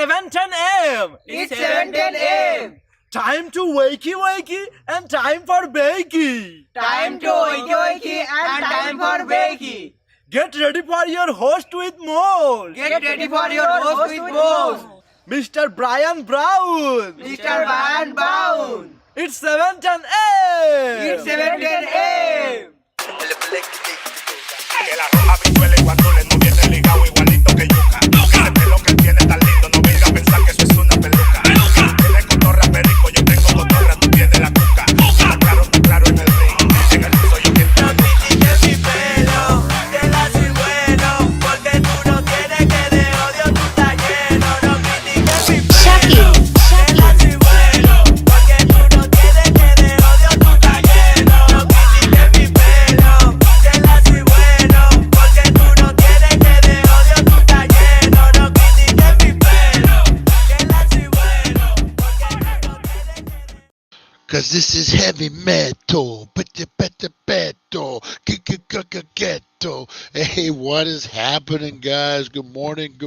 7:10 a.m. It's 7:10 a.m. Time to wakey wakey and time for bakey. Time to wakey wakey and time for bakey. Get ready for your host with more. Get ready for your host with more. Mr. Brian Brown. Mr. Brian Brown. It's 7:10 a.m. It's 7:10 a.m. Que la roja bichuela y cuando le no viene ligado igualito que yuca. Ese pelo que tiene tan lindo, no venga a pensar que eso es una peluca. Tiene cotorra perico, yo tengo cotorra, tú tienes la cuca. Está claro en el ring, en el piso yo quiero. No critiques mi pelo, que la soy bueno, porque tú no tienes que de odio tú estás lleno. No critiques mi pelo, que la soy bueno, porque tú no tienes que de odio tú estás lleno. No critiques mi pelo, que la soy bueno, porque tú no tienes que de odio tú estás lleno. No critiques mi pelo, que la soy bueno, porque tú no tienes que de... Cause this is heavy metal, ghetto. Hey, what is happening, guys? Good morning.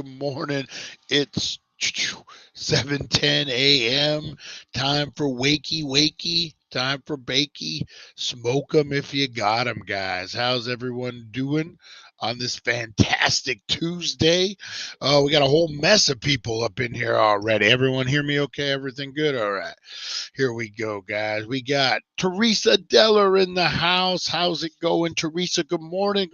It's 7:10 a.m. Time for wakey wakey. Time for bakey. Smoke 'em if you got 'em, guys. How's everyone doing on this fantastic Tuesday? Oh, we got a whole mess of people up in here already. Everyone hear me okay? Everything good? All right. Here we go, guys. We got Teresa Deller in the house. How's it going, Teresa? Good morning.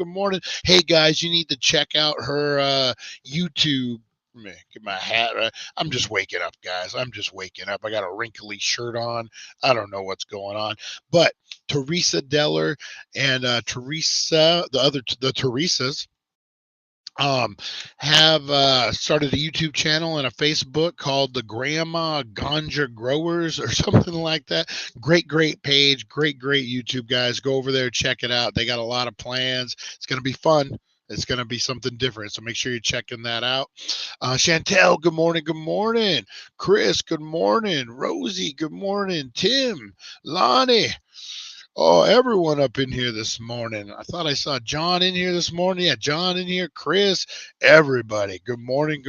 Hey, guys, you need to check out her YouTube. Let me get my hat. I'm just waking up, guys. I got a wrinkly shirt on. I don't know what's going on. But Teresa Deller and Teresa, the Teresas, have started a YouTube channel and a Facebook called the Grandma Ganja Growers or something like that. Great page. Great YouTube, guys. Go over there, check it out. They got a lot of plans. It's going to be fun. It's going to be something different. So make sure you're checking that out. Chantel, good morning. Chris, good morning. Rosie, good morning. Tim, Lonnie. Oh, everyone up in here this morning. I thought I saw John in here this morning. Yeah, John in here. Chris, everybody. Good morning,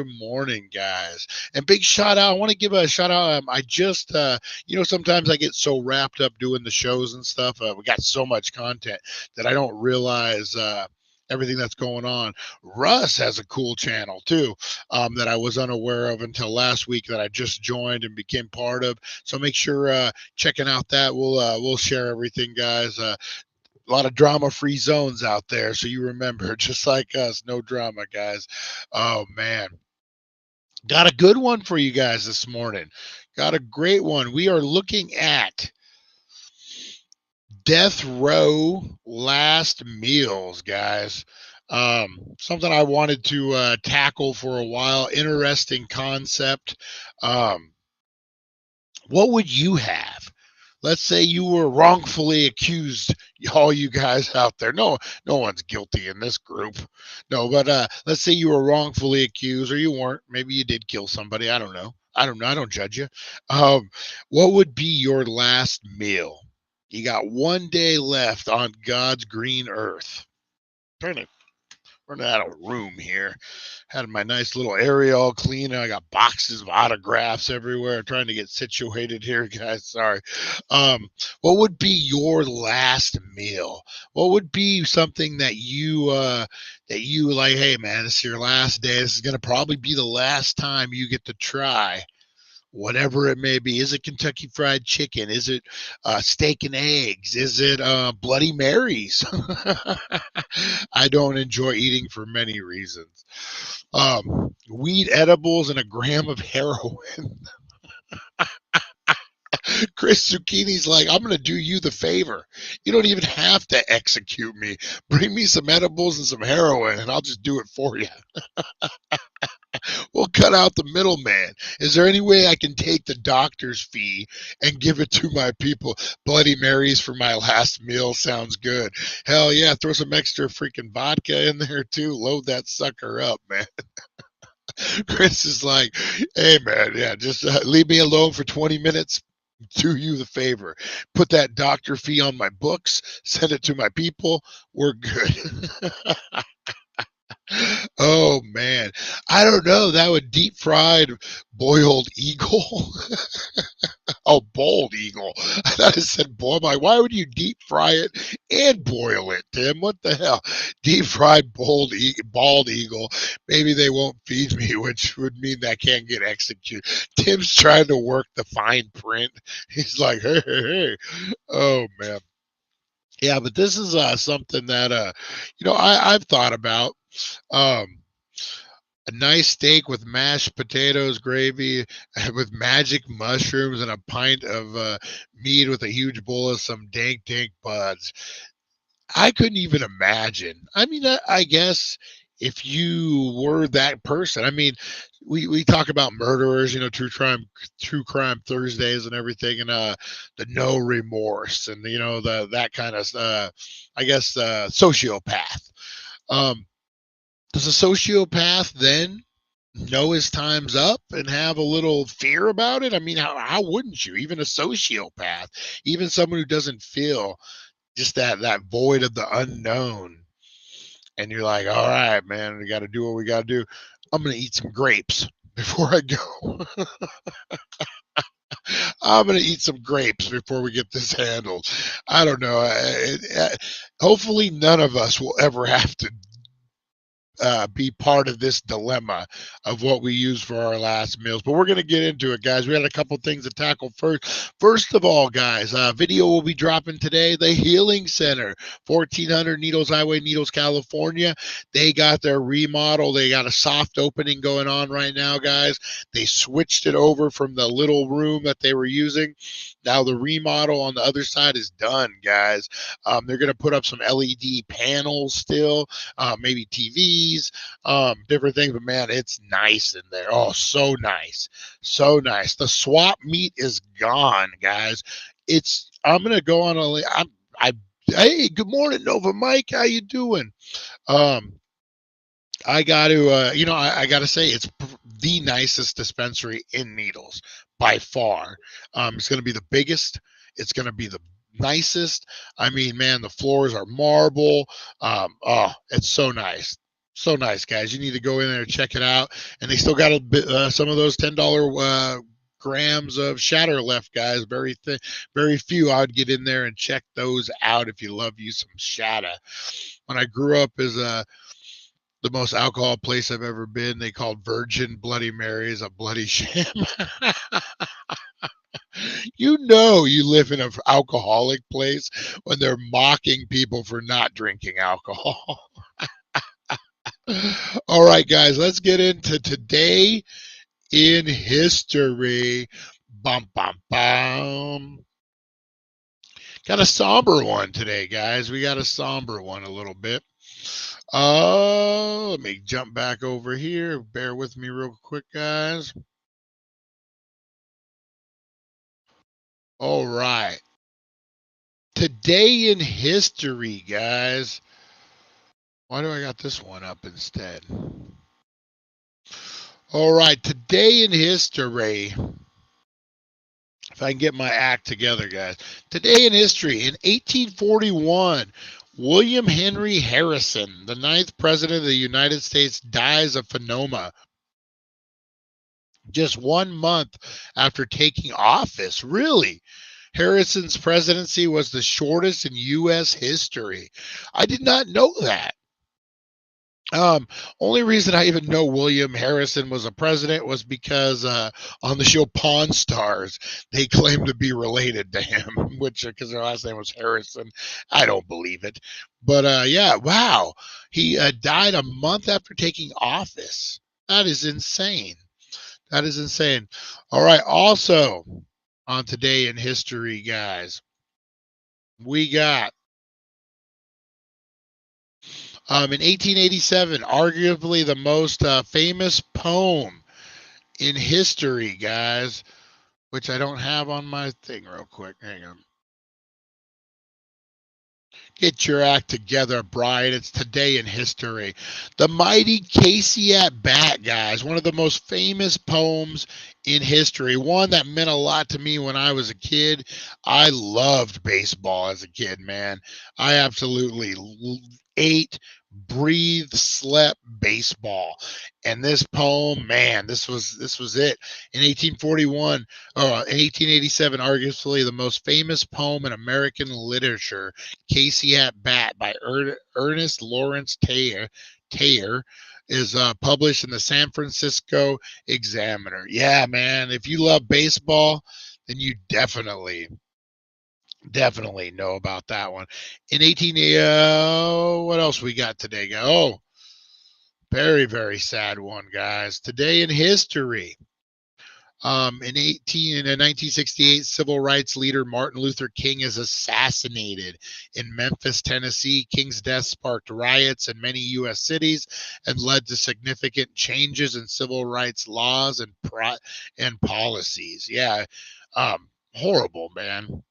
guys. And big shout out. I want to give a shout out. I just, sometimes I get so wrapped up doing the shows and stuff. We got so much content that I don't realize everything that's going on. Russ has a cool channel too, that I was unaware of until last week that I just joined and became part of. So make sure checking out that. We'll share everything, guys. A lot of drama-free zones out there, so you remember, just like us, no drama, guys. Oh man, got a good one for you guys this morning. Got a great one. We are looking at death row last meals, guys. Something I wanted to tackle for a while. Interesting concept. What would you have? Let's say you were wrongfully accused, all you guys out there. No one's guilty in this group. No, but let's say you were wrongfully accused, or you weren't. Maybe you did kill somebody. I don't know. I don't judge you. What would be your last meal? You got one day left on God's green earth. Running out of room here. Had my nice little area all clean. I got boxes of autographs everywhere. Trying to get situated here, guys. Sorry. What would be your last meal? What would be something that you like, hey man, this is your last day. This is gonna probably be the last time you get to try whatever it may be. Is it Kentucky Fried Chicken? Is it steak and eggs? Is it Bloody Marys? I don't enjoy eating for many reasons. Weed edibles and a gram of heroin. Chris Zucchini's like, I'm going to do you the favor. You don't even have to execute me. Bring me some edibles and some heroin, and I'll just do it for you. We'll cut out the middleman. Is there any way I can take the doctor's fee and give it to my people? Bloody Marys for my last meal sounds good. Hell yeah, throw some extra freaking vodka in there too. Load that sucker up, man. Chris is like, hey man, yeah, just leave me alone for 20 minutes. Do you the favor. Put that doctor fee on my books. Send it to my people. We're good. Oh man, I don't know. That would deep fried boiled eagle. Oh, bald eagle. I thought it said boil. Like, why would you deep fry it and boil it, Tim? What the hell? Deep fried bald eagle. Maybe they won't feed me, which would mean that I can't get executed. Tim's trying to work the fine print. He's like, hey, hey, hey. Oh man. Yeah, but this is something that I've thought about. Um, a nice steak with mashed potatoes, gravy, with magic mushrooms, and a pint of mead with a huge bowl of some dank buds. I couldn't even imagine. I mean, I guess if you were that person, I mean, we talk about murderers, true crime Thursdays and everything, and the no remorse, and the that kind of I guess sociopath. Um, does a sociopath then know his time's up and have a little fear about it? I mean, how wouldn't you? Even a sociopath, even someone who doesn't feel just that void of the unknown. And you're like, all right, man, we got to do what we got to do. I'm going to eat some grapes before I go. I'm going to eat some grapes before we get this handled. I don't know. Hopefully, none of us will ever have to be part of this dilemma of what we use for our last meals. But we're going to get into it, guys. We had a couple things to tackle first. First of all, guys, video will be dropping today. The Healing Center, 1400 Needles Highway, Needles, California. They got their remodel. They got a soft opening going on right now, guys. They switched it over from the little room that they were using. Now the remodel on the other side is done, guys. They're going to put up some LED panels still, maybe TVs, different things, but man, it's nice in there. Oh, so nice. So nice. The swap meet is gone, guys. I'm gonna go on hey, good morning, Nova Mike. How you doing? I got to, I got to say, it's the nicest dispensary in Needles by far. It's going to be the biggest. It's going to be the nicest. I mean, man, the floors are marble. It's so nice. So nice, guys. You need to go in there and check it out. And they still got a bit, some of those $10 grams of shatter left, guys. Very few. I would get in there and check those out if you love you some shatter. When I grew up as the most alcohol place I've ever been, they called Virgin Bloody Marys a bloody sham. You live in an alcoholic place when they're mocking people for not drinking alcohol. All right, guys, let's get into today in history. Bum, bum, bum. Got a somber one today, guys. We got a somber one a little bit. Let me jump back over here. Bear with me real quick, guys. All right. Today in history, guys. Why do I got this one up instead? All right. Today in history. If I can get my act together, guys. Today in history, in 1841, William Henry Harrison, the 9th president of the United States, dies of pneumonia. Just 1 month after taking office. Really? Harrison's presidency was the shortest in U.S. history. I did not know that. Only reason I even know William Harrison was a president was because on the show Pawn Stars, they claimed to be related to him, because their last name was Harrison. I don't believe it. But yeah, wow. He died a month after taking office. That is insane. That is insane. All right. Also, on Today in History, guys, we got in 1887, arguably the most famous poem in history, guys, which I don't have on my thing real quick. Hang on. Get your act together, Brian. It's Today in History. The Mighty Casey at Bat, guys. One of the most famous poems in history. One that meant a lot to me when I was a kid. I loved baseball as a kid, man. I absolutely ate, breathed, slept baseball. And this poem, man, this was it. In 1841, in 1887, arguably the most famous poem in American literature, Casey at Bat by Ernest Lawrence Taylor is published in the San Francisco Examiner. Yeah, man, if you love baseball, then you definitely know about that one. In 1880, what else we got today? Oh, very, very sad one, guys. Today in history. In 1968, civil rights leader Martin Luther King is assassinated in Memphis, Tennessee. King's death sparked riots in many U.S. cities and led to significant changes in civil rights laws and policies. Yeah, horrible, man.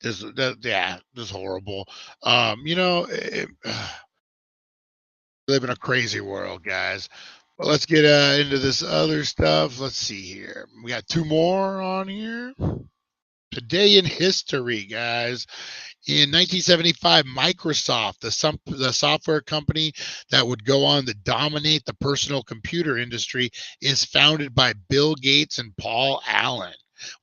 This is horrible. Live in a crazy world, guys. But let's get into this other stuff. Let's see here. We got two more on here. Today in history, guys. In 1975, Microsoft, the software company that would go on to dominate the personal computer industry, is founded by Bill Gates and Paul Allen.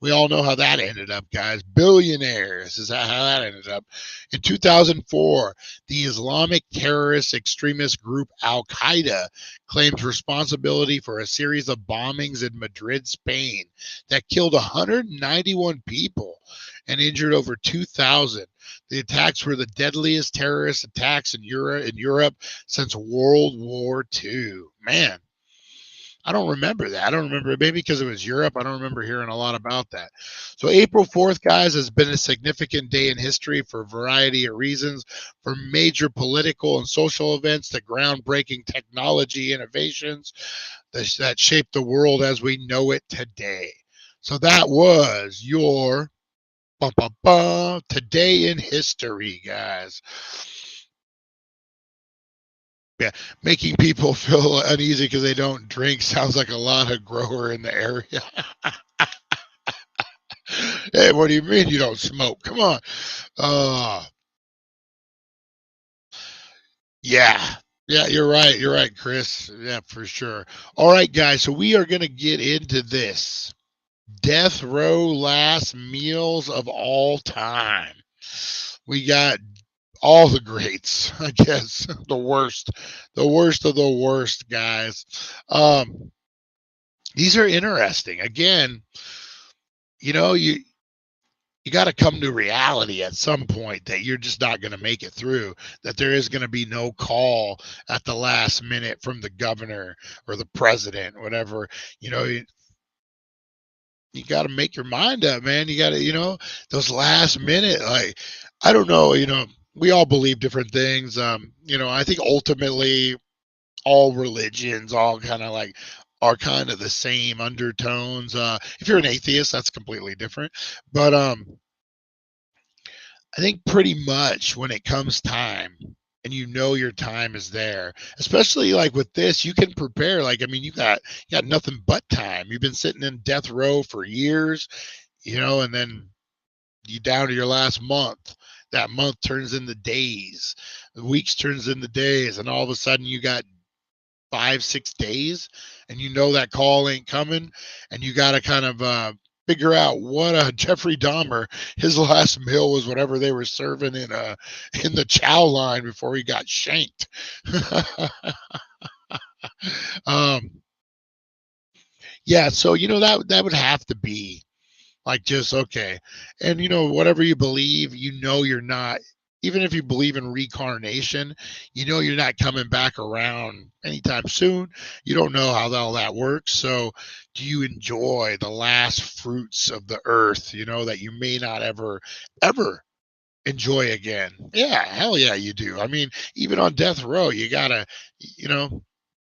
We all know how that ended up, guys. Billionaires is how that ended up. In 2004, the Islamic terrorist extremist group Al Qaeda claims responsibility for a series of bombings in Madrid, Spain, that killed 191 people and injured over 2,000. The attacks were the deadliest terrorist attacks in Europe since World War II. Man, I don't remember that. I don't remember, maybe because it was Europe. I don't remember hearing a lot about that. So April 4th, guys, has been a significant day in history for a variety of reasons, from major political and social events to groundbreaking technology innovations that shaped the world as we know it today. So that was your today in history, guys. Yeah, making people feel uneasy because they don't drink sounds like a lot of grower in the area. Hey, what do you mean you don't smoke? Come on. Yeah. Yeah, you're right. You're right, Chris. Yeah, for sure. All right, guys. So we are going to get into this. Death row last meals of all time. We got all the greats, I guess. The worst of the worst, guys. These are interesting. Again, you got to come to reality at some point that you're just not going to make it through, that there is going to be no call at the last minute from the governor or the president, whatever. You got to make your mind up, man. You got to, those last minute, like, I don't know, we all believe different things. I think ultimately all religions all kind of like are kind of the same undertones. If you're an atheist, that's completely different. But I think pretty much when it comes time and your time is there, especially like with this, you can prepare. Like, I mean, you got nothing but time. You've been sitting in death row for years, and then you down to your last month. That month turns into days. The weeks turns into days, and all of a sudden you got 5-6 days, and that call ain't coming, and you got to kind of figure out what Jeffrey Dahmer, his last meal was whatever they were serving in the chow line before he got shanked. Yeah, so that would have to be like, just okay. And whatever you believe, you're not, even if you believe in reincarnation, you're not coming back around anytime soon. You don't know how all that works. So do you enjoy the last fruits of the earth, that you may not ever enjoy again? Yeah, hell yeah, you do. I mean, even on death row, you gotta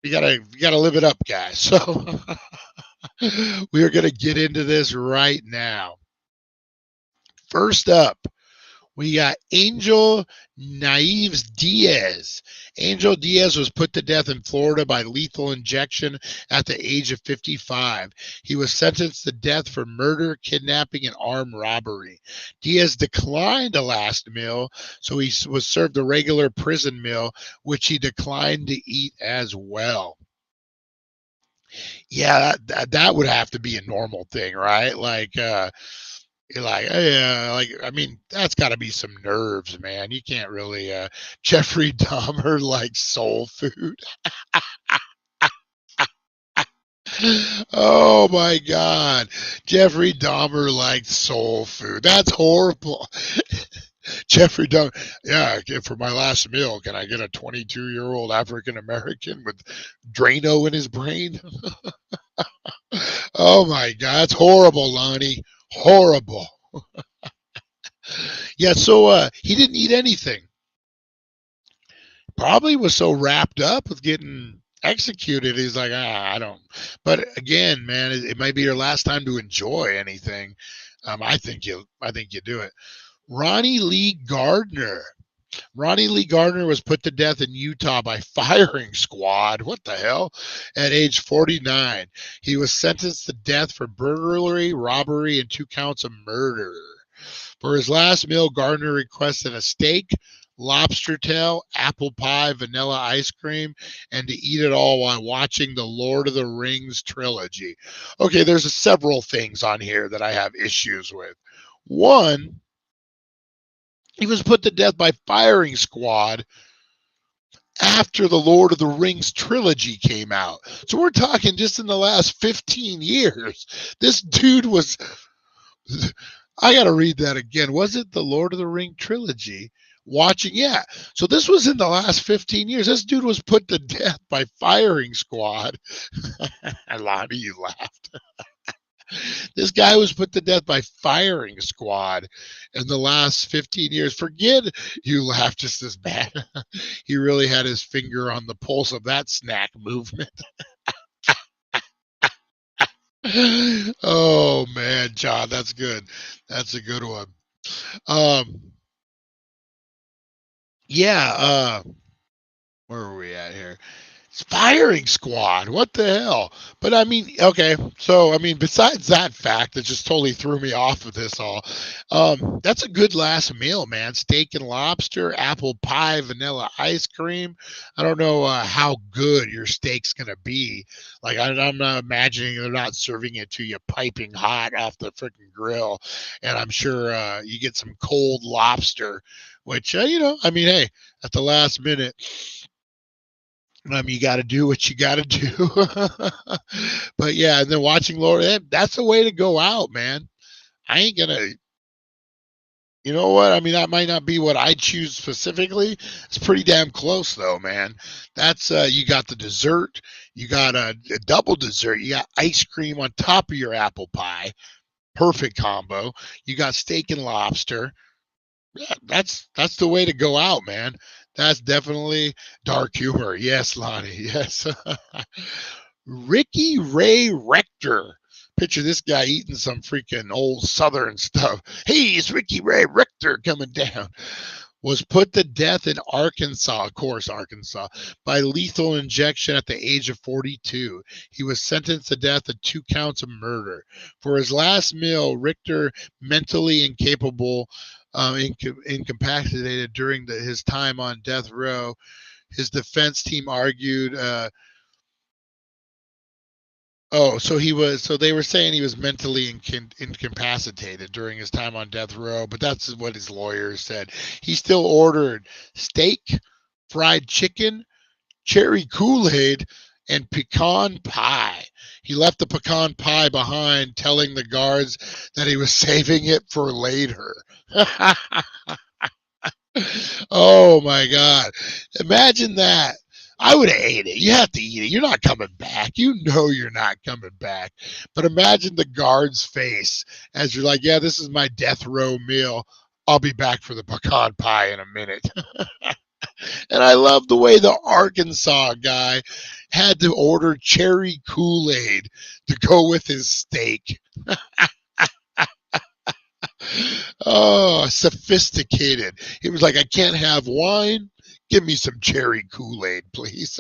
live it up, guys. So we are going to get into this right now. First up, We got Angel Naives Diaz. Angel Diaz was put to death in Florida by lethal injection at the age of 55. He was sentenced to death for murder, kidnapping, and armed robbery. Diaz declined a last meal, so he was served a regular prison meal, which he declined to eat as well. Yeah, that would have to be a normal thing, right? Like, you're like, yeah, like, I mean, that's got to be some nerves, man. You can't really, Jeffrey Dahmer like soul food. Oh my God. Jeffrey Dahmer liked soul food. That's horrible. Jeffrey Dahmer, yeah, for my last meal, can I get a 22-year-old African American with Drano in his brain? Oh my God, that's horrible, Lonnie. Horrible. Yeah, so he didn't eat anything. Probably was so wrapped up with getting executed, he's like, I don't. But again, man, it might be your last time to enjoy anything. I think you do it. Ronnie Lee Gardner. Ronnie Lee Gardner was put to death in Utah by firing squad. What the hell? At age 49. He was sentenced to death for burglary, robbery, and 2 counts of murder. For his last meal, Gardner requested a steak, lobster tail, apple pie, vanilla ice cream, and to eat it all while watching the Lord of the Rings trilogy. Okay, there's several things on here that I have issues with. One, he was put to death by firing squad after the Lord of the Rings trilogy came out. So we're talking just in the last 15 years. This dude was, I got to read that again. Was it the Lord of the Ring trilogy? Watching, yeah. So this was in the last 15 years. This dude was put to death by firing squad. Lonnie, you laughed. This guy was put to death by firing squad in the last 15 years. Forget you laughed just as bad. He really had his finger on the pulse of that snack movement. Oh man, John, that's good. That's a good one. Yeah, where are we at here? Firing squad. What the hell? But I mean, okay. So I mean, besides that fact that just totally threw me off of this all, that's a good last meal, man. Steak and lobster, apple pie, vanilla ice cream. I don't know how good your steak's gonna be. Like I'm not imagining they're not serving it to you piping hot off the freaking grill, and I'm sure you get some cold lobster, which I mean, hey, at the last minute. You got to do what you got to do. But yeah, and then watching Lord, that's a way to go out, man. I ain't going to, you know what? I mean, that might not be what I choose specifically. It's pretty damn close, though, man. That's, you got the dessert, you got a double dessert, you got ice cream on top of your apple pie. Perfect combo. You got steak and lobster. Yeah, that's the way to go out, man. That's definitely dark humor. Yes, Lonnie. Yes. Ricky Ray Rector. Picture this guy eating some freaking old Southern stuff. Hey, it's Ricky Ray Rector coming down. Was put to death in Arkansas, of course, Arkansas, by lethal injection at the age of 42. He was sentenced to death at 2 counts of murder. For his last meal, Richter, mentally incapable, incapacitated during his time on death row. His defense team argued, so they were saying he was mentally incapacitated during his time on death row, but that's what his lawyers said. He still ordered steak, fried chicken, cherry Kool-Aid, and pecan pie. He left the pecan pie behind, telling the guards that he was saving it for later. Oh my God. Imagine that. I would have ate it. You have to eat it. You're not coming back. You know you're not coming back. But imagine the guard's face as you're like, yeah, this is my death row meal. I'll be back for the pecan pie in a minute. And I love the way the Arkansas guy had to order cherry Kool-Aid to go with his steak. Oh, sophisticated. He was like, I can't have wine. Give me some cherry Kool-Aid, please.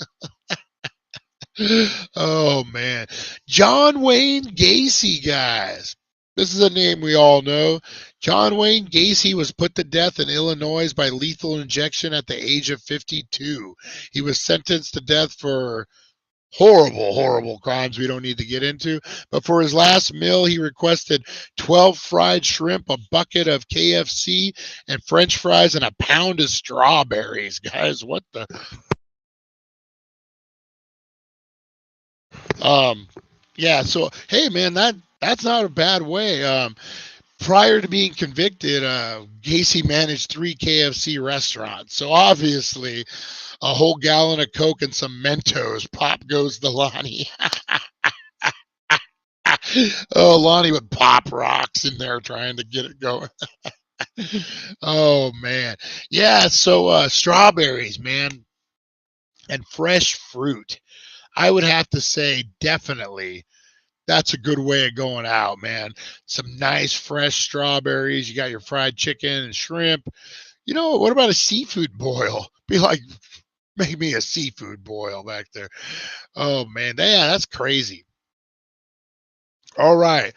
Oh, man. John Wayne Gacy, guys. This is a name we all know. John Wayne Gacy was put to death in Illinois by lethal injection at the age of 52. He was sentenced to death for horrible crimes we don't need to get into. But for his last meal, he requested 12 fried shrimp, a bucket of KFC, and French fries, and a pound of strawberries. Guys, what the? Yeah. So hey, man, that's not a bad way. Prior to being convicted, Gacy managed 3 KFC restaurants. So obviously, a whole gallon of Coke and some Mentos. Pop goes the Lonnie. Oh, Lonnie with pop rocks in there trying to get it going. Oh, man. Yeah, so strawberries, man, and fresh fruit. I would have to say definitely that's a good way of going out, man. Some nice fresh strawberries. You got your fried chicken and shrimp. You know, what about a seafood boil? Be like, make me a seafood boil back there. Oh, man. Yeah, that's crazy. All right.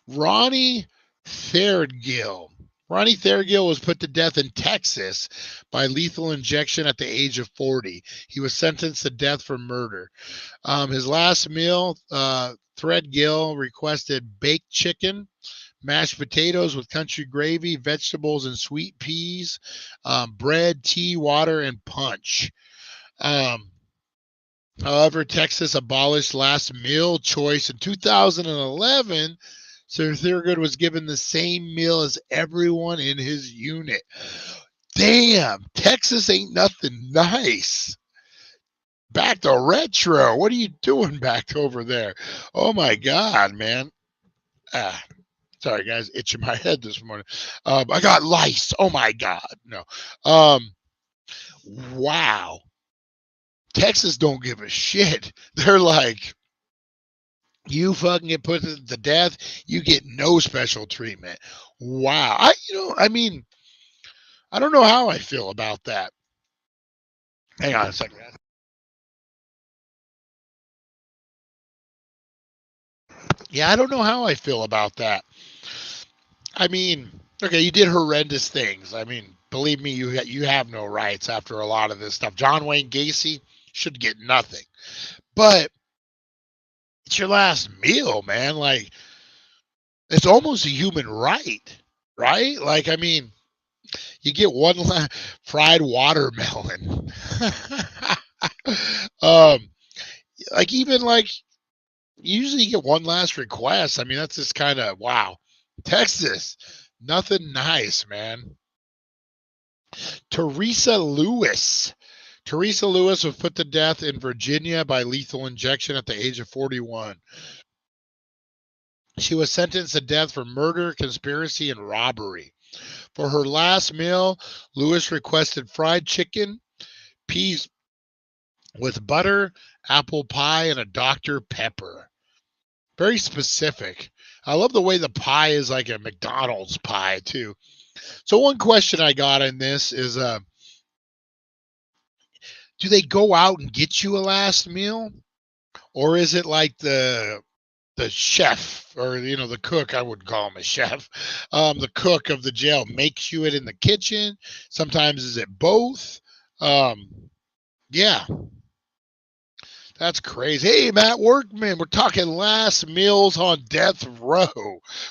Ronnie Thurgill. Ronnie Thurgill was put to death in Texas by lethal injection at the age of 40. He was sentenced to death for murder. His last meal, Threadgill requested baked chicken, mashed potatoes with country gravy, vegetables and sweet peas, bread, tea, water, and punch. However, Texas abolished last meal choice in 2011, so Thurgood was given the same meal as everyone in his unit. Damn, Texas ain't nothing nice. Back to retro. What are you doing back over there? Oh my God, man. Sorry, guys, itching my head this morning. I got lice. Oh my God, no. Wow. Texas don't give a shit. They're like, you fucking get put to death, you get no special treatment. Wow. I mean, I don't know how I feel about that. Hang on a second. Yeah, I don't know how I feel about that. I mean, okay, you did horrendous things. I mean, believe me, you have no rights after a lot of this stuff. John Wayne Gacy should get nothing. But it's your last meal, man. Like, it's almost a human right, right? Like, I mean, you get one fried watermelon. um, like even like usually you get one last request. I mean, that's just kind of wow. Texas, nothing nice, man. Teresa Lewis. Teresa Lewis was put to death in Virginia by lethal injection at the age of 41. She was sentenced to death for murder, conspiracy, and robbery. For her last meal, Lewis requested fried chicken, peas with butter, apple pie, and a Dr. Pepper. Very specific. I love the way the pie is like a McDonald's pie, too. So one question I got in this is, do they go out and get you a last meal? Or is it like the chef or the cook, I wouldn't call him a chef, the cook of the jail makes you it in the kitchen? Sometimes is it both? Yeah, that's crazy. Hey, Matt Workman, we're talking last meals on death row.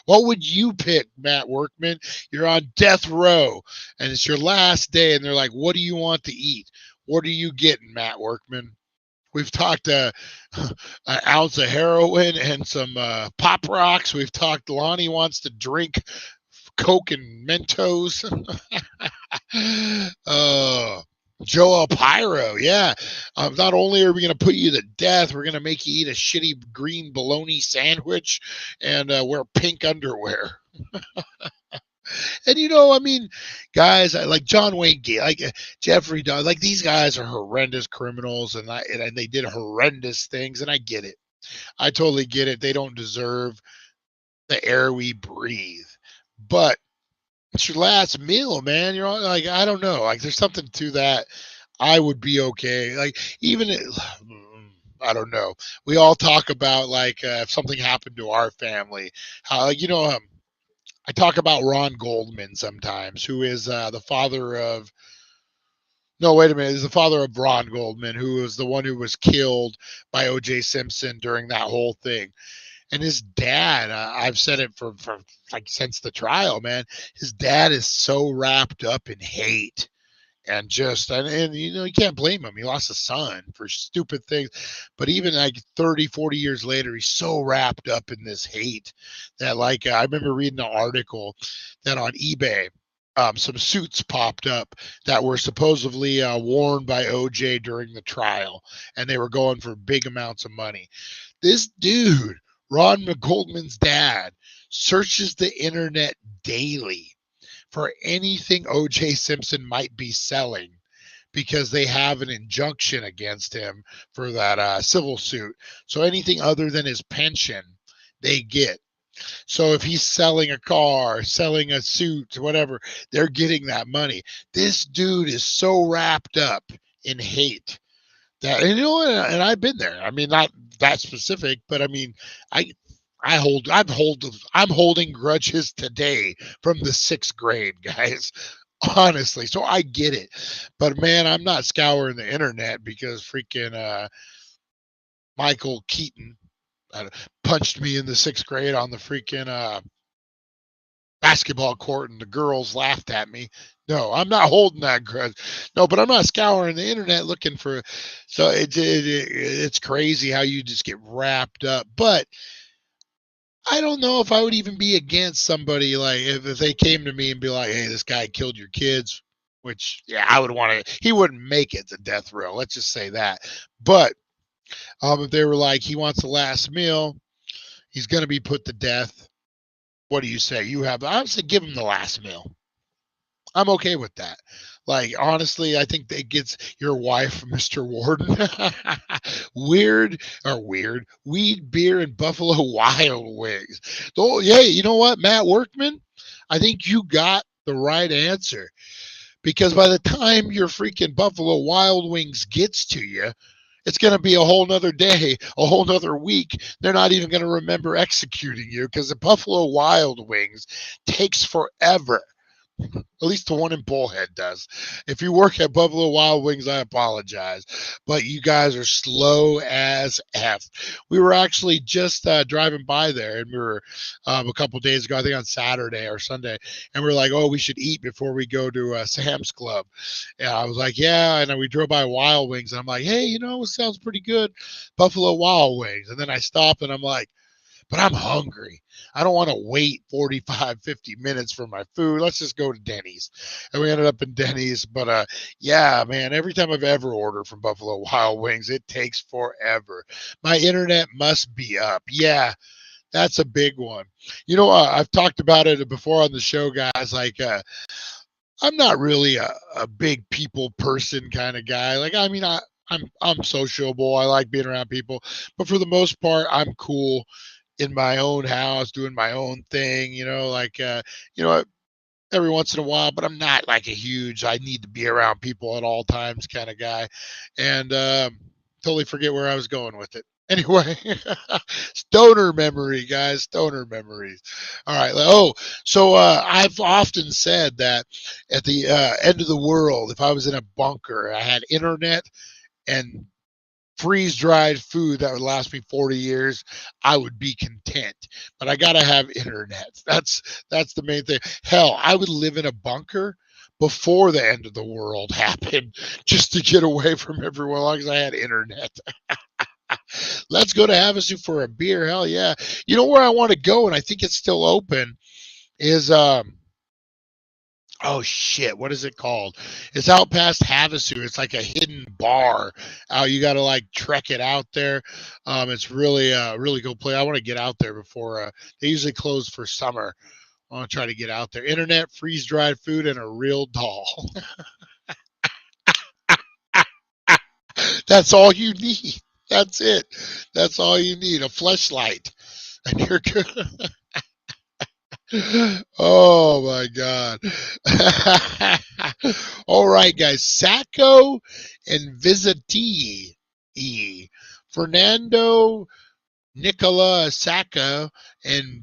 What would you pick, Matt Workman? You're on death row and it's your last day and they're like, what do you want to eat? What are you getting, Matt Workman? We've talked an ounce of heroin and some pop rocks. We've talked Lonnie wants to drink Coke and Mentos. Joe Alpiro, yeah. Not only are we going to put you to death, we're going to make you eat a shitty green bologna sandwich and wear pink underwear. And I mean, guys like John Wayne, like Jeffrey Dahmer, like these guys are horrendous criminals, and they did horrendous things, and I get it. I totally get it. They don't deserve the air we breathe. But It's your last meal, man. You're like, I don't know. Like, there's something to that. I would be okay. Like, even I don't know. We all talk about like if something happened to our family, how I talk about Ron Goldman sometimes, who is the father of. No, wait a minute. He's the father of Ron Goldman, who was the one who was killed by O.J. Simpson during that whole thing. And his dad, I've said it for like since the trial, man. His dad is so wrapped up in hate and and you can't blame him. He lost a son for stupid things, but even like 30, 40 years later, he's so wrapped up in this hate that like I remember reading an article that on eBay. Some suits popped up that were supposedly worn by OJ during the trial, and they were going for big amounts of money. This dude, Ron Goldman's dad, searches the internet daily for anything OJ Simpson might be selling because they have an injunction against him for that civil suit. So anything other than his pension, they get. So if he's selling a car, selling a suit, whatever, they're getting that money. This dude is so wrapped up in hate that, and I've been there. I mean, not that specific, but I mean, I I'm holding grudges today from the 6th grade, guys. Honestly, so I get it, but man, I'm not scouring the internet because freaking Michael Keaton punched me in the 6th grade on the freaking basketball court and the girls laughed at me. No, I'm not holding that grudge. No, but I'm not scouring the internet looking for. So it's crazy how you just get wrapped up. But I don't know if I would even be against somebody like if they came to me and be like, "Hey, this guy killed your kids," which yeah, I would want to. He wouldn't make it to death row. Let's just say that. But if they were like, he wants the last meal, he's going to be put to death. What do you say? I would say give him the last meal. I'm okay with that. Like honestly, I think that gets your wife, Mr. Warden, weird weed beer and Buffalo Wild Wings. Oh yeah, you know what, Matt Workman? I think you got the right answer because by the time your freaking Buffalo Wild Wings gets to you, it's going to be a whole nother day, a whole nother week. They're not even going to remember executing you because the Buffalo Wild Wings takes forever. At least the one in Bullhead does. If you work at Buffalo Wild Wings, I apologize, but you guys are slow as F. We were actually just driving by there, and we were a couple days ago, I think on Saturday or Sunday, and we are like, oh, we should eat before we go to Sam's Club. And I was like, yeah, and then we drove by Wild Wings, and I'm like, hey, it sounds pretty good, Buffalo Wild Wings. And then I stopped, and I'm like, but I'm hungry. I don't want to wait 45, 50 minutes for my food. Let's just go to Denny's. And we ended up in Denny's. But yeah, man, every time I've ever ordered from Buffalo Wild Wings, it takes forever. My internet must be up. Yeah, that's a big one. I've talked about it before on the show, guys. Like, I'm not really a big people person kind of guy. Like, I mean, I'm sociable. I like being around people. But for the most part, I'm cool in my own house doing my own thing, every once in a while, but I'm not like a huge I need to be around people at all times kind of guy. And totally forget where I was going with it. Anyway, stoner memory, guys, stoner memories. All right. So I've often said that at the end of the world, if I was in a bunker, I had internet and freeze dried food that would last me 40 years, I would be content. But I got to have internet. That's the main thing. Hell, I would live in a bunker before the end of the world happened just to get away from everyone as long as I had internet. Let's go to Havasu for a beer. Hell yeah. You know where I want to go, and I think it's still open, is oh shit, what is it called? It's out past Havasu. It's like a hidden bar. You got to like trek it out there. It's really good play. I want to get out there before they usually close for summer. I want to try to get out there. Internet, freeze dried food, and a real doll. That's all you need. That's it. That's all you need. A fleshlight, and you're good. Oh my God. All right, guys. Sacco and Visiti. Fernando Nicola Sacco and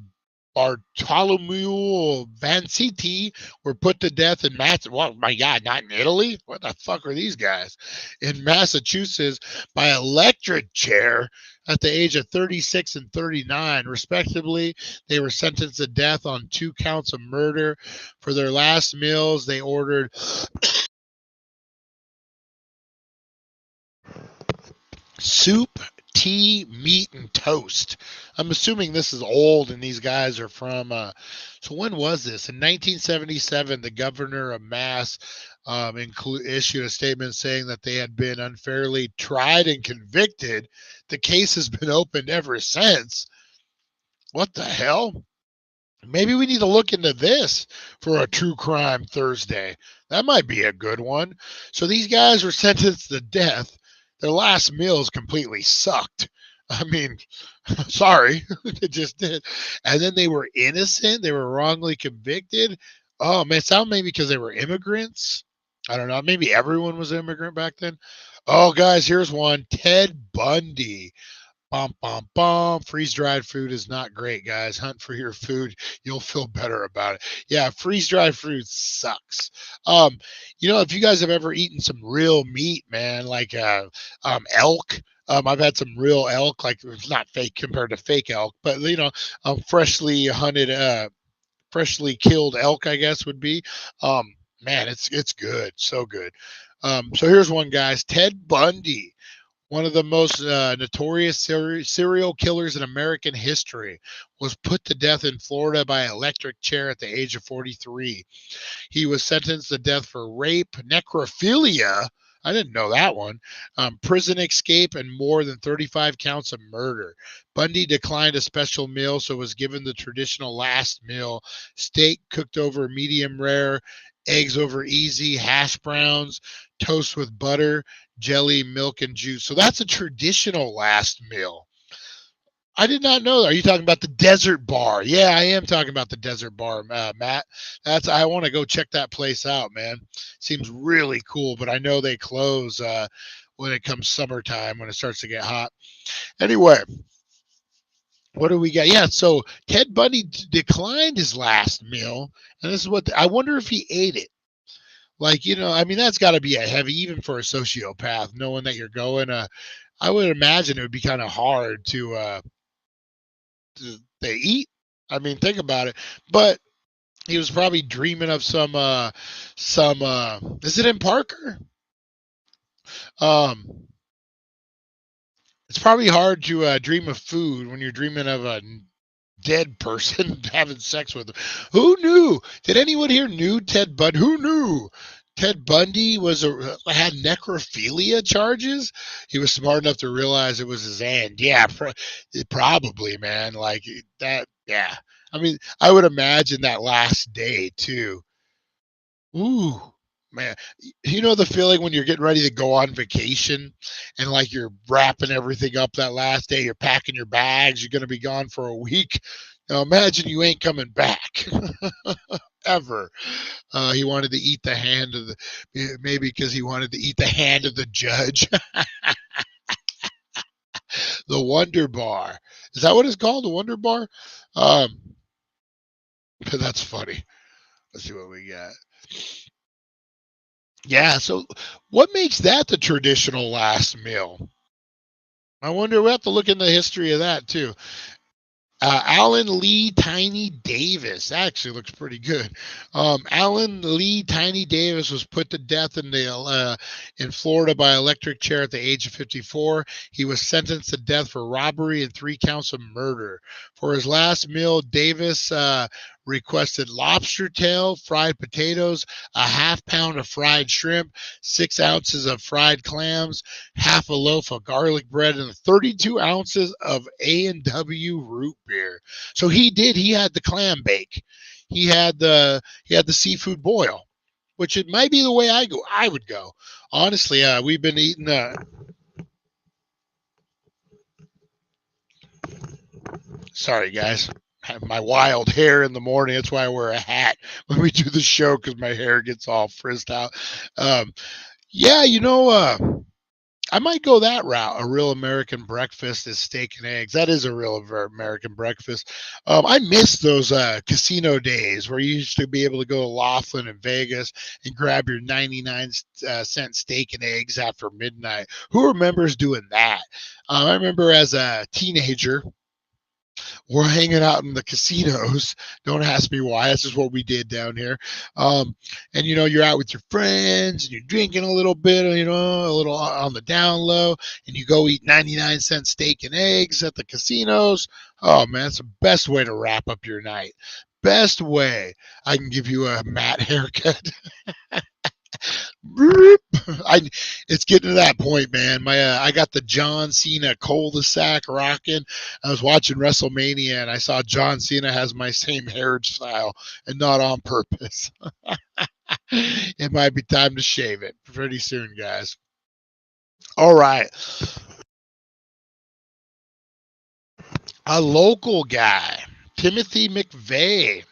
Bartolomeo Vanzetti were put to death in Well, my God, not in Italy? What the fuck are these guys? In Massachusetts by electric chair at the age of 36 and 39, respectively. They were sentenced to death on 2 counts of murder. For their last meals, they ordered soup, tea, meat, and toast. I'm assuming this is old and these guys are from. So when was this? In 1977, the governor of Mass issued a statement saying that they had been unfairly tried and convicted. The case has been opened ever since. What the hell? Maybe we need to look into this for a true crime Thursday. That might be a good one. So these guys were sentenced to death. Their last meals completely sucked. I mean, sorry, it just did. And then they were innocent. They were wrongly convicted. Oh man, it sounds maybe because they were immigrants. I don't know. Maybe everyone was an immigrant back then. Oh, guys, here's one. Ted Bundy. Bum, bum, bum. Freeze dried food is not great, guys. Hunt for your food. You'll feel better about it. Yeah, freeze dried food sucks. If you guys have ever eaten some real meat, man, like elk. I've had some real elk, like it's not fake compared to fake elk, but freshly hunted, freshly killed elk, I guess would be. Man, it's good, so good. So here's one, guys. Ted Bundy, one of the most notorious serial killers in American history, was put to death in Florida by electric chair at the age of 43. He was sentenced to death for rape, necrophilia. I didn't know that one. Prison escape and more than 35 counts of murder. Bundy declined a special meal, so was given the traditional last meal: steak cooked over medium rare, eggs over easy, hash browns, toast with butter, jelly, milk, and juice. So that's a traditional last meal. I did not know that. Are you talking about the Desert Bar? Yeah, I am talking about the Desert Bar, Matt. I want to go check that place out, man. Seems really cool, but I know they close when it comes summertime, when it starts to get hot. Anyway, what do we got? Yeah, so Ted Bundy declined his last meal, and this is what I wonder if he ate it. Like, I mean, that's got to be a heavy, even for a sociopath, knowing that you're going. I would imagine it would be kind of hard to they eat. I mean, think about it. But he was probably dreaming of some is it in Parker? Um it's probably hard to dream of food when you're dreaming of a dead person having sex with them. Who knew? Did anyone here knew Ted Bundy? Who knew? Ted Bundy had necrophilia charges. He was smart enough to realize it was his end. Yeah, probably, man. Like that. Yeah. I mean, I would imagine that last day too. Ooh, man. You know the feeling when you're getting ready to go on vacation and like you're wrapping everything up that last day, you're packing your bags, you're going to be gone for a week. Now imagine you ain't coming back ever. He wanted to eat the hand of maybe because he wanted to eat the hand of the judge. The Wonder Bar. Is that what it's called? The Wonder Bar? That's funny. Let's see what we got. Yeah, so what makes that the traditional last meal? I wonder, we have to look in the history of that too. Alan Lee Tiny Davis actually looks pretty good. Alan Lee Tiny Davis was put to death in Florida by electric chair at the age of 54. He was sentenced to death for robbery and 3 counts of murder. For his last meal, Davis requested lobster tail, fried potatoes, a half-pound of fried shrimp, 6 ounces of fried clams, half a loaf of garlic bread, and 32 ounces of A&W root beer. So he had the clam bake. He had the seafood boil, which it might be the way I would go. Honestly, we've been eating sorry guys. have my wild hair in the morning. That's why I wear a hat when we do the show, because my hair gets all frizzed out. Yeah, I might go that route. A real American breakfast is steak and eggs. That is a real American breakfast. I miss those casino days where you used to be able to go to Laughlin in Vegas and grab your 99-cent steak and eggs after midnight. Who remembers doing that? I remember as a teenager, we're hanging out in the casinos. Don't ask me why. That's just what we did down here. And you're out with your friends and you're drinking a little bit, a little on the down low, and you go eat 99-cent steak and eggs at the casinos. Oh man, it's the best way to wrap up your night. Best way. I can give you a matte haircut. It's getting to that point, man. I got the John Cena cul-de-sac rocking. I was watching WrestleMania and I saw John Cena has my same hairstyle, and not on purpose. It might be time to shave it pretty soon, guys. All right. A local guy, Timothy McVeigh.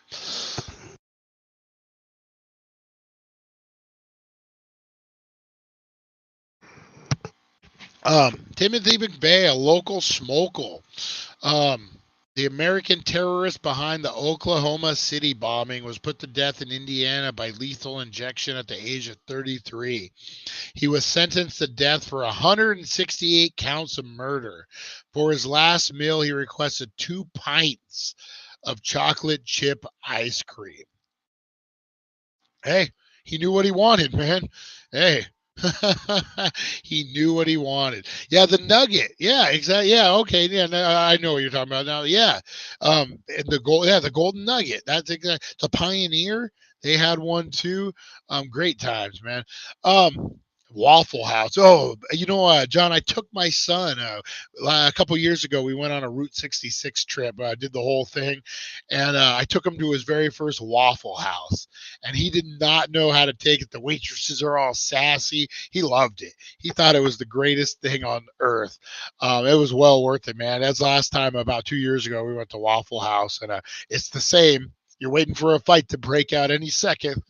Timothy McVeigh, a local smokel. The American terrorist behind the Oklahoma City bombing was put to death in Indiana by lethal injection at the age of 33. He was sentenced to death for 168 counts of murder. For his last meal, he requested 2 pints of chocolate chip ice cream. Hey, he knew what he wanted, man. Hey. He knew what he wanted. Yeah, the nugget. Yeah, exactly. Yeah, okay. Yeah, I know what you're talking about now. Yeah, and the golden nugget. That's exactly the Pioneer. They had one too. Great times, man. Waffle House. Oh, John, I took my son a couple years ago. We went on a Route 66 trip. I did the whole thing, and I took him to his very first Waffle House, and he did not know how to take it. The waitresses are all sassy. He loved it. He thought it was the greatest thing on earth. It was well worth it, man. That's the last time, about 2 years ago, we went to Waffle House, and it's the same. You're waiting for a fight to break out any second.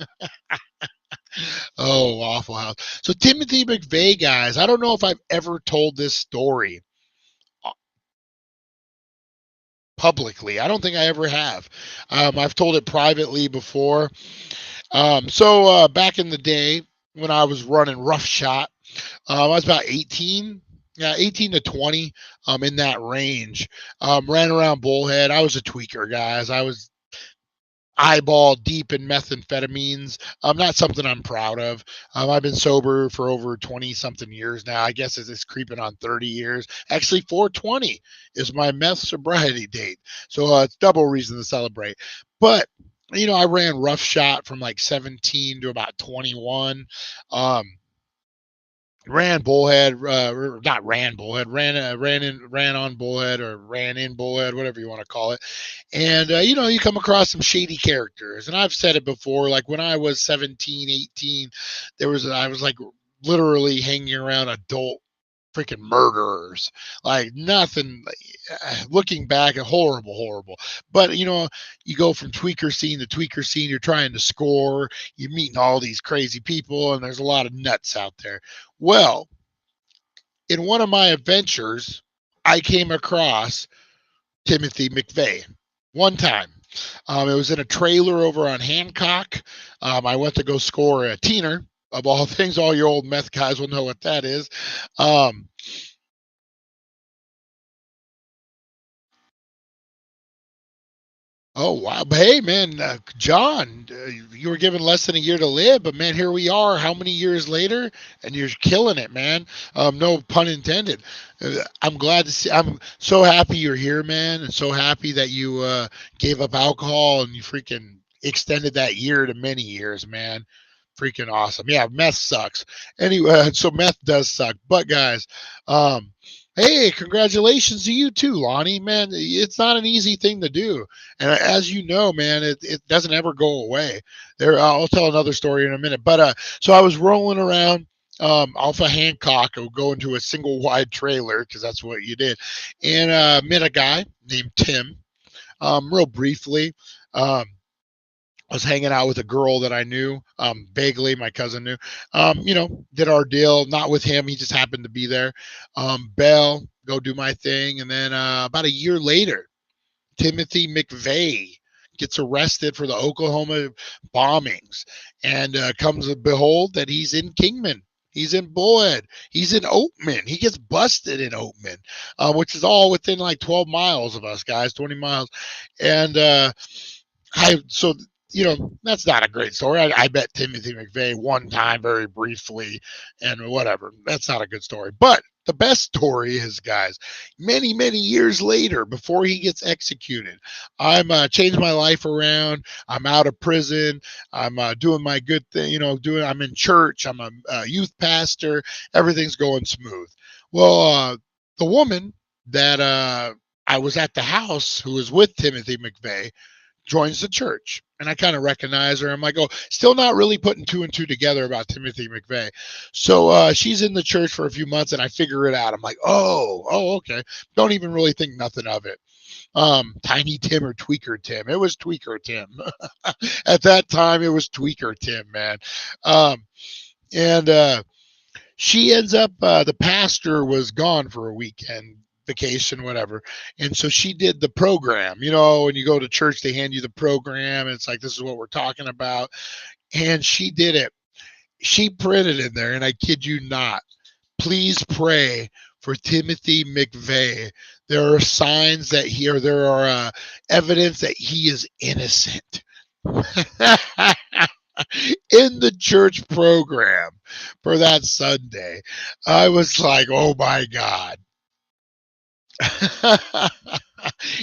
Oh, Waffle House. So Timothy McVeigh, guys, I don't know if I've ever told this story publicly. I don't think I ever have. I've told it privately before. So back in the day when I was running roughshod, I was about 18. Yeah, 18 to 20, in that range. Ran around Bullhead. I was a tweaker, guys. I was eyeball deep in methamphetamines. Not something I'm proud of. I've been sober for over 20 something years now. I guess it's creeping on 30 years. Actually, 420 is my meth sobriety date. So it's double reason to celebrate. But, I ran roughshod from like 17 to about 21. Ran Bullhead, not ran Bullhead, ran on Bullhead, or ran in Bullhead, whatever you want to call it. And, you come across some shady characters. And I've said it before, like when I was 17, 18, I was like literally hanging around adult freaking murderers. Like nothing, looking back, horrible. But, you go from tweaker scene to tweaker scene, you're trying to score, you're meeting all these crazy people, and there's a lot of nuts out there. Well, in one of my adventures, I came across Timothy McVeigh one time. It was in a trailer over on Hancock. I went to go score a teener. Of all things, all your old meth guys will know what that is. Oh wow! But hey, man, John, you were given less than a year to live, but man, here we are. How many years later, and you're killing it, man. No pun intended. I'm glad to see. I'm so happy you're here, man, and so happy that you gave up alcohol and you freaking extended that year to many years, man. Freaking awesome. Yeah, meth sucks. Anyway, so meth does suck. But guys, hey, congratulations to you too, Lonnie. Man, it's not an easy thing to do. And as you know, man, it doesn't ever go away. I'll tell another story in a minute. But so I was rolling around off of Hancock. I would go into a single wide trailer because that's what you did. And met a guy named Tim. real briefly. I was hanging out with a girl that I knew, vaguely, my cousin knew. Did our deal, not with him. He just happened to be there. Bell, go do my thing. And then about a year later, Timothy McVeigh gets arrested for the Oklahoma bombings and comes to behold that he's in Kingman. He's in Boyd. He's in Oatman. He gets busted in Oatman, which is all within like 12 miles of us, guys, 20 miles. And that's not a great story. I met Timothy McVeigh one time very briefly and whatever. That's not a good story. But the best story is, guys, many, many years later, before he gets executed, I'm changed my life around. I'm out of prison. I'm doing my good thing, I'm in church. I'm a youth pastor. Everything's going smooth. Well, the woman that I was at the house who was with Timothy McVeigh joins the church. And I kind of recognize her. I'm like, oh, still not really putting two and two together about Timothy McVeigh. So she's in the church for a few months and I figure it out. I'm like, oh, okay. Don't even really think nothing of it. Tiny Tim or Tweaker Tim. It was Tweaker Tim. At that time, it was Tweaker Tim, man. And she ends up, the pastor was gone for a weekend vacation, whatever. And so she did the program. When you go to church, they hand you the program. And it's like, this is what we're talking about. And she did it. She printed in there, and I kid you not, please pray for Timothy McVeigh. There are signs that there are evidence that he is innocent. In the church program for that Sunday. I was like, oh my God.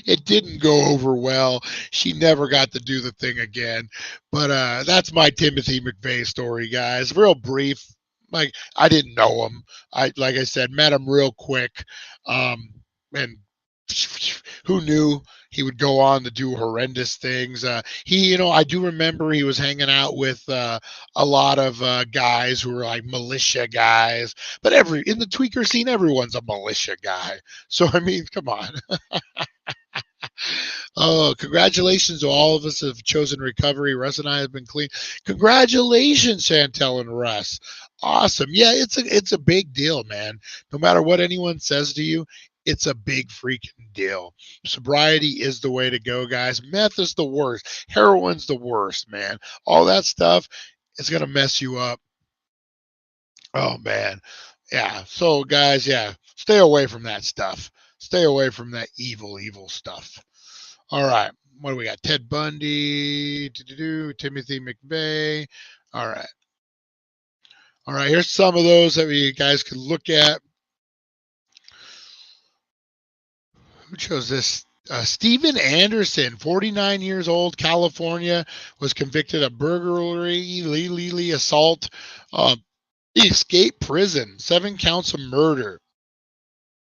It didn't go over well. She never got to do the thing again. But that's my Timothy McVeigh story, guys. Real brief. Like, I didn't know him. Like I said, met him real quick. And who knew he would go on to do horrendous things. I do remember he was hanging out with a lot of guys who were like militia guys. But in the tweaker scene, everyone's a militia guy. So, I mean, come on. Oh, congratulations to all of us who have chosen recovery. Russ and I have been clean. Congratulations, Chantel and Russ. Awesome. Yeah, it's a big deal, man. No matter what anyone says to you, it's a big freaking deal. Sobriety is the way to go, guys. Meth is the worst. Heroin's the worst, man. All that stuff is going to mess you up. Oh, man. Yeah. So, guys, yeah, stay away from that stuff. Stay away from that evil, evil stuff. All right. What do we got? Ted Bundy, Timothy McVeigh. All right. All right. Here's some of those that you guys could look at. Who chose this? Steven Anderson, 49 years old, California, was convicted of burglary, assault. He escaped prison, 7 counts of murder.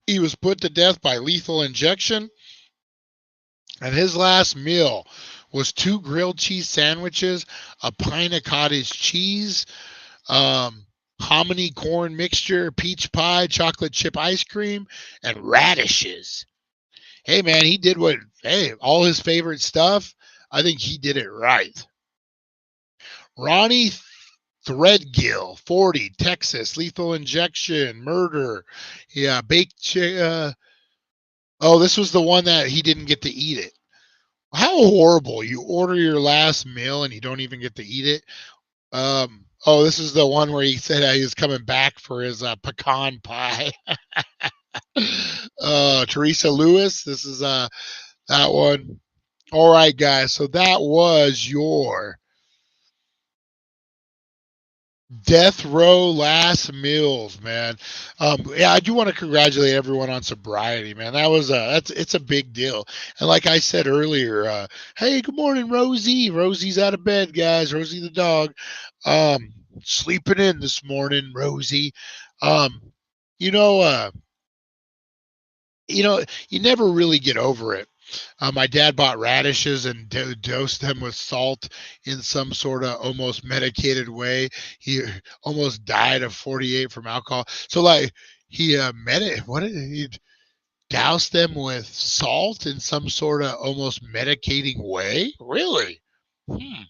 He was put to death by lethal injection. And his last meal was 2 grilled cheese sandwiches, a pint of cottage cheese, hominy corn mixture, peach pie, chocolate chip ice cream, and radishes. Hey, man, he did all his favorite stuff. I think he did it right. Ronnie Threadgill, 40, Texas, lethal injection, murder. Yeah, baked. This was the one that he didn't get to eat it. How horrible. You order your last meal and you don't even get to eat it. This is the one where he said he was coming back for his pecan pie. Teresa Lewis, this is that one. All right, guys, so that was your death row last meals, man. I do want to congratulate everyone on sobriety, man. That was it's a big deal. And like I said earlier, hey, good morning, Rosie. Rosie's out of bed, guys. Rosie the dog, sleeping in this morning, Rosie. You never really get over it. My dad bought radishes and dosed them with salt in some sort of almost medicated way. He almost died of 48 from alcohol. So like he douse them with salt in some sort of almost medicating way? Really? Hmm.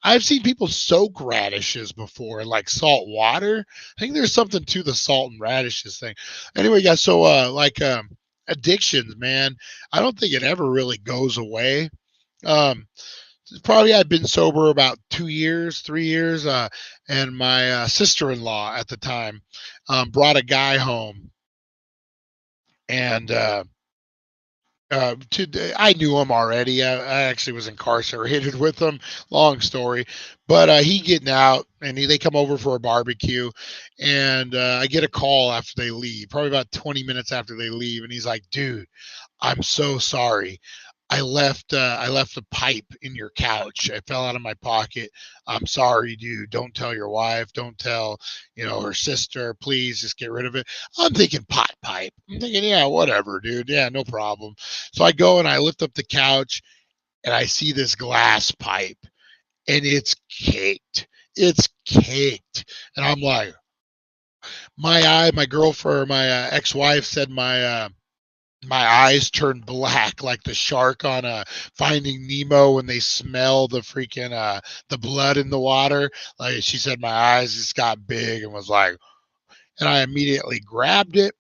I've seen people soak radishes before in like salt water. I think there's something to the salt and radishes thing. Anyway, guys, so addictions, man. I don't think it ever really goes away. Um, Probably I've been sober about 2 years, 3 years, and my sister-in-law at the time brought a guy home, and I knew him already. I actually was incarcerated with him. Long story, but he getting out, and they come over for a barbecue, and I get a call after they leave, probably about 20 minutes after they leave, and he's like, "Dude, I'm so sorry. I left a pipe in your couch. It fell out of my pocket. I'm sorry, dude. Don't tell your wife. Don't tell, her sister. Please just get rid of it." I'm thinking pot pipe. I'm thinking, yeah, whatever, dude. Yeah, no problem. So I go and I lift up the couch and I see this glass pipe and it's caked. It's caked. And I'm like, my girlfriend, my ex-wife said my eyes turned black like the shark on Finding Nemo when they smell the freaking the blood in the water. Like she said, my eyes just got big and was like, and I immediately grabbed it.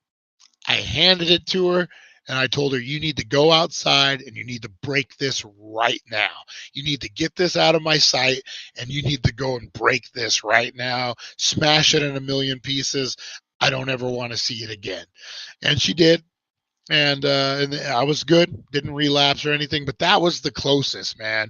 I handed it to her and I told her, "You need to go outside and you need to break this right now. You need to get this out of my sight and you need to go and break this right now. Smash it in a million pieces. I don't ever want to see it again." And she did, and I was good, didn't relapse or anything, but that was the closest, man.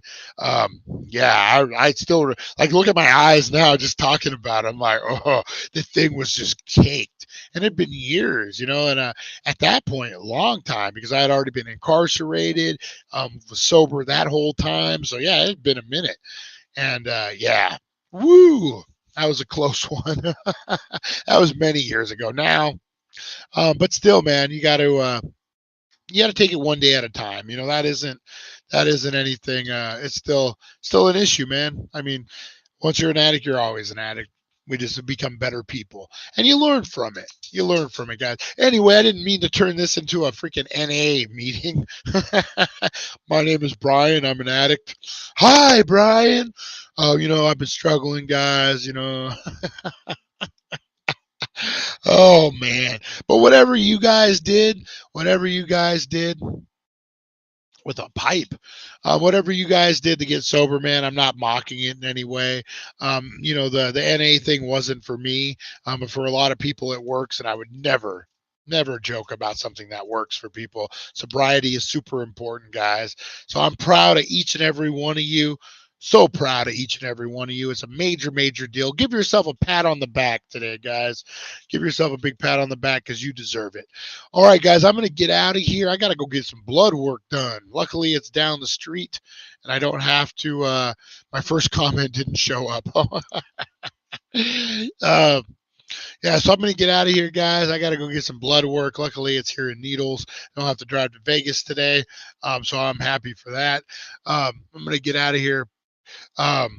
Yeah, I still like look at my eyes now just talking about it. I'm like, oh, the thing was just caked, and it'd been years, and at that point, a long time because I had already been incarcerated, was sober that whole time, so yeah, it had been a minute, and yeah, woo, that was a close one. That was many years ago now. But still, man, you got to take it one day at a time. That isn't anything. It's still an issue, man. I mean, once you're an addict, you're always an addict. We just become better people, and you learn from it. You learn from it, guys. Anyway, I didn't mean to turn this into a freaking NA meeting. My name is Brian. I'm an addict. Hi, Brian. Oh, I've been struggling, guys. Oh man. But whatever you guys did with a pipe, whatever you guys did to get sober, man, I'm not mocking it in any way. The NA thing wasn't for me, but for a lot of people it works, and I would never joke about something that works for people. Sobriety is super important, guys. So I'm proud of each and every one of you. So proud of each and every one of you. It's a major, major deal. Give yourself a pat on the back today, guys. Give yourself a big pat on the back because you deserve it. All right, guys, I'm going to get out of here. I got to go get some blood work done. Luckily, it's down the street, and I don't have to. My first comment didn't show up. Yeah, so I'm going to get out of here, guys. I got to go get some blood work. Luckily, it's here in Needles. I don't have to drive to Vegas today, so I'm happy for that. I'm going to get out of here. Yeah,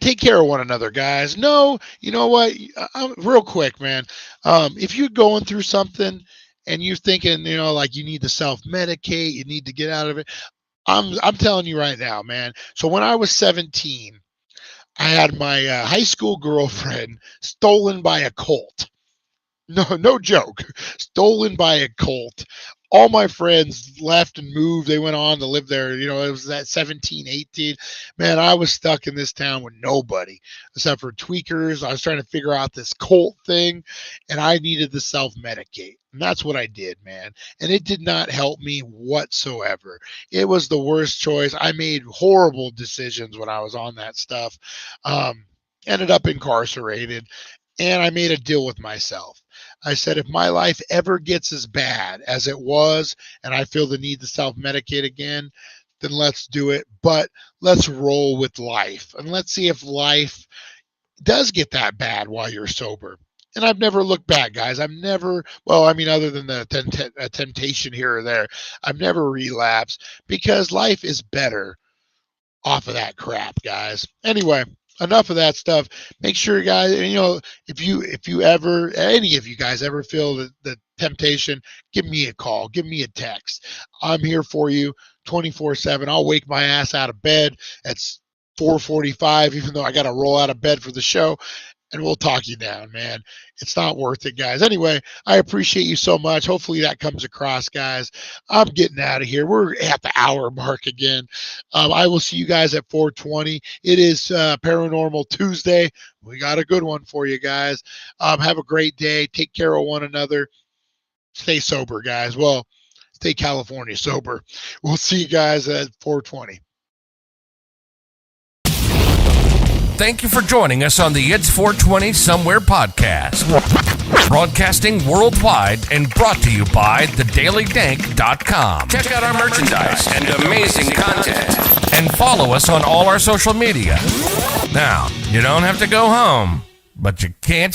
take care of one another, guys. No, you know what? Real quick, man. If you're going through something and you're thinking, like you need to self-medicate, you need to get out of it. I'm telling you right now, man. So when I was 17, I had my high school girlfriend stolen by a cult. No joke. Stolen by a cult. All my friends left and moved. They went on to live there. It was that 17, 18. Man, I was stuck in this town with nobody except for tweakers. I was trying to figure out this cult thing, and I needed to self-medicate. And that's what I did, man. And it did not help me whatsoever. It was the worst choice. I made horrible decisions when I was on that stuff. Ended up incarcerated, and I made a deal with myself. I said, if my life ever gets as bad as it was and I feel the need to self-medicate again, then let's do it. But let's roll with life. And let's see if life does get that bad while you're sober. And I've never looked back, guys. Other than the temptation here or there, I've never relapsed because life is better off of that crap, guys. Anyway, enough of that stuff. Make sure, guys, if you ever, any of you guys ever feel the temptation, give me a call, give me a text. I'm here for you 24/7. I'll wake my ass out of bed at 4:45, even though I got to roll out of bed for the show, and we'll talk you down, man. It's not worth it, guys. Anyway, I appreciate you so much. Hopefully that comes across, guys. I'm getting out of here. We're at the hour mark again. I will see you guys at 4:20. It is Paranormal Tuesday. We got a good one for you guys. Have a great day. Take care of one another. Stay sober, guys. Well, stay California sober. We'll see you guys at 4:20. Thank you for joining us on the It's 420 Somewhere podcast. Broadcasting worldwide and brought to you by thedailydank.com. Check out our merchandise and amazing content. And follow us on all our social media. Now, you don't have to go home, but you can't